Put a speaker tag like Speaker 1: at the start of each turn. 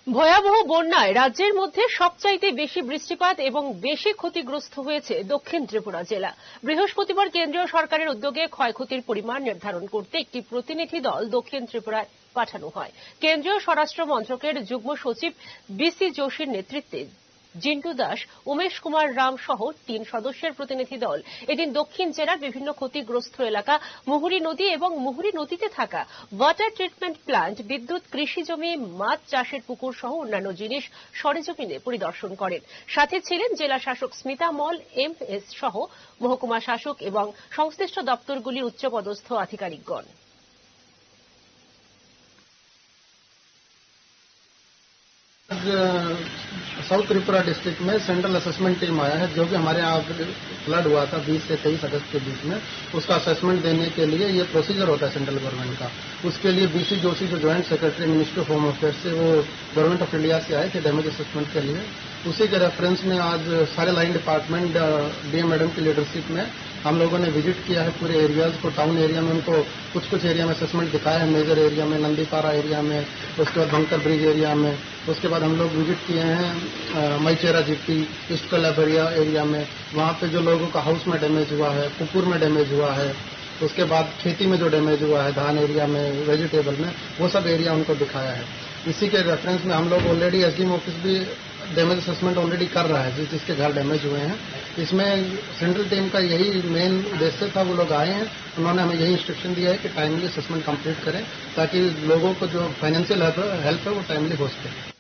Speaker 1: ভয়াবহ বন্যায় রাজ্যের মধ্যে সবচাইতে বেশি বৃষ্টিপাত এবং বেশি ক্ষতিগ্রস্ত হয়েছে দক্ষিণ ত্রিপুরা জেলা। বৃহস্পতিবার কেন্দ্রীয় সরকারের উদ্যোগে ক্ষয়ক্ষতির পরিমাণ নির্ধারণ করতে একটি প্রতিনিধি দল দক্ষিণ ত্রিপুরায় পাঠানো হয়। কেন্দ্রীয় স্বরাষ্ট্র মন্ত্রকের যুগ্ম সচিব বিসি যোশীর নেতৃত্বে জিন্টু দাস, উমেশ কুমার রাম সহ 3 সদস্যের প্রতিনিধি দল এদিন দক্ষিণ জেলার বিভিন্ন ক্ষতিগ্রস্ত এলাকা, মুহুরী নদী এবং মুহুরী নদীতে থাকা ওয়াটার ট্রিটমেন্ট প্লান্ট, বিদ্যুৎ, কৃষি জমি, মাছ চাষের পুকুর সহ অন্যান্য জিনিস সরেজমিনে পরিদর্শন করেন। সাথে ছিলেন জেলা শাসক স্মিতা মল, এমএস সহ মহকুমা শাসক এবং সংশ্লিষ্ট দপ্তরগুলির উচ্চপদস্থ আধিকারিকগণ।
Speaker 2: साउथ त्रिपुरा डिस्ट्रिक्ट में सेंट्रल असेसमेंट टीम आया है, जो कि हमारे यहाँ फ्लड हुआ था 20 से 23 अगस्त के बीच में, उसका असेसमेंट देने के लिए ये प्रोसीजर होता है सेंट्रल गवर्नमेंट का। उसके लिए बीसी जोशी जो joint secretary ministry of home affairs से, वो गवर्नमेंट ऑफ इंडिया से आए थे डैमेज असेसमेंट के लिए। उसी के रेफरेंस में आज सारे लाइन डिपार्टमेंट डीएम मैडम की लीडरशिप में हम लोगों ने विजिट किया है पूरे एरियाज को। टाउन एरिया में उनको कुछ एरिया में असेसमेंट दिखाया है, मेजर एरिया में, नंदीपारा एरिया में, उसके बाद बंकर ब्रिज एरिया में। उसके बाद हम लोग विजिट किए हैं मैचेरा जीपी, ईस्ट कलाबरिया एरिया में, वहाँ पे जो लोगों का हाउस में डैमेज हुआ है, कुकुर में डैमेज हुआ है। उसके बाद खेती में जो डैमेज हुआ है, धान एरिया में, वेजिटेबल में, वो सब एरिया उनको दिखाया है। इसी के रेफरेंस में हम लोग ऑलरेडी एसडीएम ऑफिस भी डैमेज असेसमेंट ऑलरेडी कर रहा है जिसके घर डैमेज हुए हैं। इसमें सेंट्रल टीम का यही मेन उद्देश्य था। वो लोग आए हैं, उन्होंने हमें यही इंस्ट्रक्शन दिया है कि टाइमली असेसमेंट कंप्लीट करें, ताकि लोगों को जो फाइनेंशियल हेल्प है वो टाइमली हो सके।